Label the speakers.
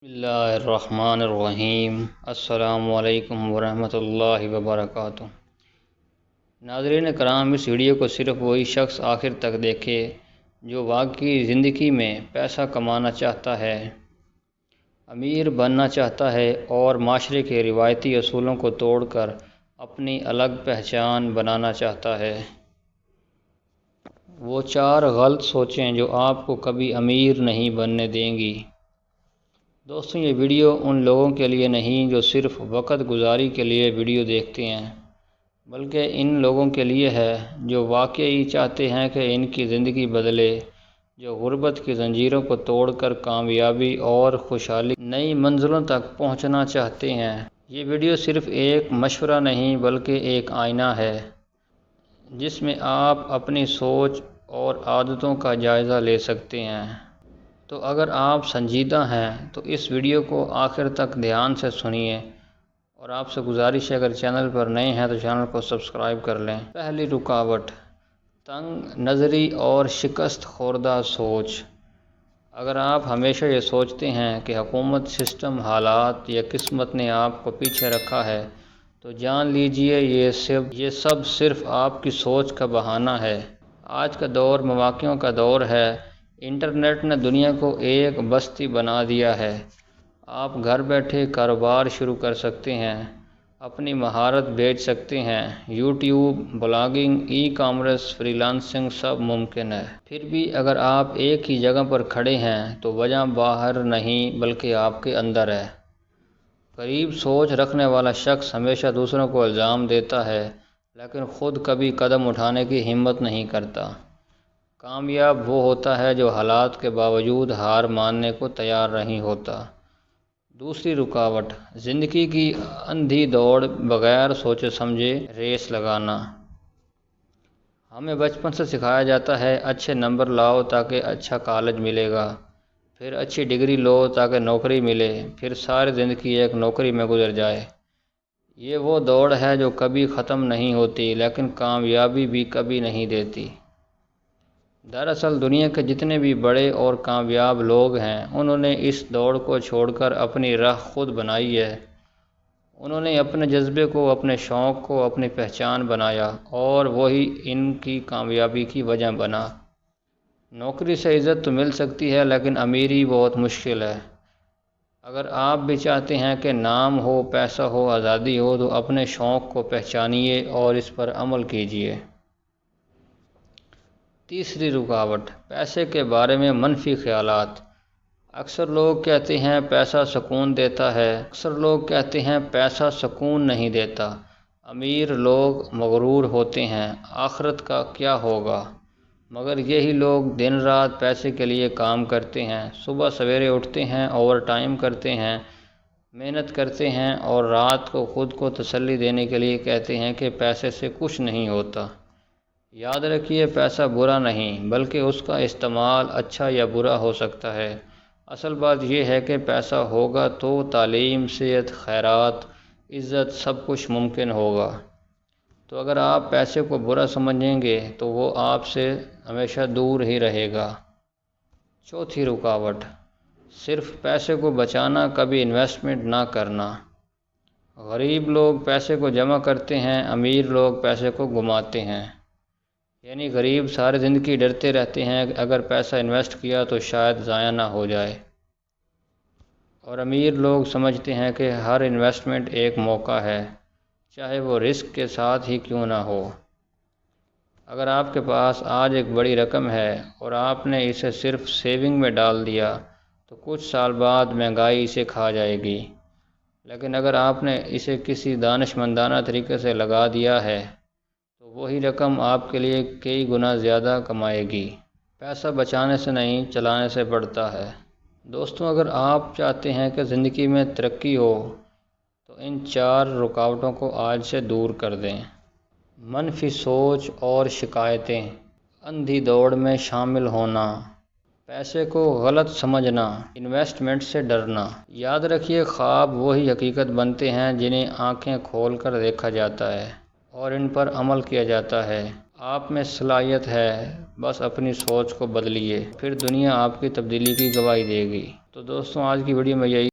Speaker 1: بسم اللہ الرحمن الرحیم۔ السلام علیکم ورحمۃ اللہ وبرکاتہ۔ ناظرین کرام، اس ویڈیو کو صرف وہی شخص آخر تک دیکھے جو واقعی زندگی میں پیسہ کمانا چاہتا ہے، امیر بننا چاہتا ہے اور معاشرے کے روایتی اصولوں کو توڑ کر اپنی الگ پہچان بنانا چاہتا ہے۔ وہ 4 غلط سوچیں جو آپ کو کبھی امیر نہیں بننے دیں گی۔ دوستوں، یہ ویڈیو ان لوگوں کے لیے نہیں جو صرف وقت گزاری کے لیے ویڈیو دیکھتے ہیں، بلکہ ان لوگوں کے لیے ہے جو واقعی چاہتے ہیں کہ ان کی زندگی بدلے، جو غربت کی زنجیروں کو توڑ کر کامیابی اور خوشحالی نئی منزلوں تک پہنچنا چاہتے ہیں۔ یہ ویڈیو صرف ایک مشورہ نہیں بلکہ ایک آئینہ ہے جس میں آپ اپنی سوچ اور عادتوں کا جائزہ لے سکتے ہیں۔ تو اگر آپ سنجیدہ ہیں تو اس ویڈیو کو آخر تک دھیان سے سنیے، اور آپ سے گزارش ہے اگر چینل پر نئے ہیں تو چینل کو سبسکرائب کر لیں۔ پہلی رکاوٹ، تنگ نظری اور شکست خوردہ سوچ۔ اگر آپ ہمیشہ یہ سوچتے ہیں کہ حکومت، سسٹم، حالات یا قسمت نے آپ کو پیچھے رکھا ہے، تو جان لیجئے یہ سب صرف آپ کی سوچ کا بہانہ ہے۔ آج کا دور مواقعوں کا دور ہے۔ انٹرنیٹ نے دنیا کو ایک بستی بنا دیا ہے۔ آپ گھر بیٹھے کاروبار شروع کر سکتے ہیں، اپنی مہارت بیچ سکتے ہیں۔ YouTube, blogging, e commerce, freelancing سب ممکن ہے۔ پھر بھی اگر آپ ایک ہی جگہ پر کھڑے ہیں تو وجہ باہر نہیں بلکہ آپ کے اندر ہے۔ غریب سوچ رکھنے والا شخص ہمیشہ دوسروں کو الزام دیتا ہے لیکن خود کبھی قدم اٹھانے کی ہمت نہیں کرتا۔ کامیاب وہ ہوتا ہے جو حالات کے باوجود ہار ماننے کو تیار نہیں ہوتا۔ دوسری رکاوٹ، زندگی کی اندھی دوڑ، بغیر سوچے سمجھے ریس لگانا۔ ہمیں بچپن سے سکھایا جاتا ہے اچھے نمبر لاؤ تاکہ اچھا کالج ملے گا، پھر اچھی ڈگری لو تاکہ نوکری ملے، پھر ساری زندگی ایک نوکری میں گزر جائے۔ یہ وہ دوڑ ہے جو کبھی ختم نہیں ہوتی لیکن کامیابی بھی کبھی نہیں دیتی۔ دراصل دنیا کے جتنے بھی بڑے اور کامیاب لوگ ہیں، انہوں نے اس دوڑ کو چھوڑ کر اپنی راہ خود بنائی ہے۔ انہوں نے اپنے جذبے کو، اپنے شوق کو اپنی پہچان بنایا اور وہی ان کی کامیابی کی وجہ بنا۔ نوکری سے عزت تو مل سکتی ہے لیکن امیری بہت مشکل ہے۔ اگر آپ بھی چاہتے ہیں کہ نام ہو، پیسہ ہو، آزادی ہو، تو اپنے شوق کو پہچانیے اور اس پر عمل کیجیے۔ تیسری رکاوٹ، پیسے کے بارے میں منفی خیالات۔ اکثر لوگ کہتے ہیں پیسہ سکون دیتا ہے، اکثر لوگ کہتے ہیں پیسہ سکون نہیں دیتا۔ امیر لوگ مغرور ہوتے ہیں، آخرت کا کیا ہوگا؟ مگر یہی لوگ دن رات پیسے کے لیے کام کرتے ہیں، صبح سویرے اٹھتے ہیں، اوور ٹائم کرتے ہیں، محنت کرتے ہیں اور رات کو خود کو تسلی دینے کے لیے کہتے ہیں کہ پیسے سے کچھ نہیں ہوتا۔ یاد رکھیے، پیسہ برا نہیں بلکہ اس کا استعمال اچھا یا برا ہو سکتا ہے۔ اصل بات یہ ہے کہ پیسہ ہوگا تو تعلیم، صحت، خیرات، عزت سب کچھ ممکن ہوگا۔ تو اگر آپ پیسے کو برا سمجھیں گے تو وہ آپ سے ہمیشہ دور ہی رہے گا۔ چوتھی رکاوٹ، صرف پیسے کو بچانا، کبھی انویسٹمنٹ نہ کرنا۔ غریب لوگ پیسے کو جمع کرتے ہیں، امیر لوگ پیسے کو گماتے ہیں۔ یعنی غریب ساری زندگی ڈرتے رہتے ہیں کہ اگر پیسہ انویسٹ کیا تو شاید ضائع نہ ہو جائے، اور امیر لوگ سمجھتے ہیں کہ ہر انویسٹمنٹ ایک موقع ہے، چاہے وہ رسک کے ساتھ ہی کیوں نہ ہو۔ اگر آپ کے پاس آج ایک بڑی رقم ہے اور آپ نے اسے صرف سیونگ میں ڈال دیا تو کچھ سال بعد مہنگائی اسے کھا جائے گی، لیکن اگر آپ نے اسے کسی دانشمندانہ طریقے سے لگا دیا ہے تو وہی رقم آپ کے لیے کئی گنا زیادہ کمائے گی۔ پیسہ بچانے سے نہیں، چلانے سے بڑھتا ہے۔ دوستوں، اگر آپ چاہتے ہیں کہ زندگی میں ترقی ہو تو ان 4 رکاوٹوں کو آج سے دور کر دیں۔ منفی سوچ اور شکایتیں، اندھی دوڑ میں شامل ہونا، پیسے کو غلط سمجھنا، انویسٹمنٹ سے ڈرنا۔ یاد رکھیے، خواب وہی حقیقت بنتے ہیں جنہیں آنکھیں کھول کر دیکھا جاتا ہے اور ان پر عمل کیا جاتا ہے۔ آپ میں صلاحیت ہے، بس اپنی سوچ کو بدلیے، پھر دنیا آپ کی تبدیلی کی گواہی دے گی۔ تو دوستوں، آج کی ویڈیو میں یہی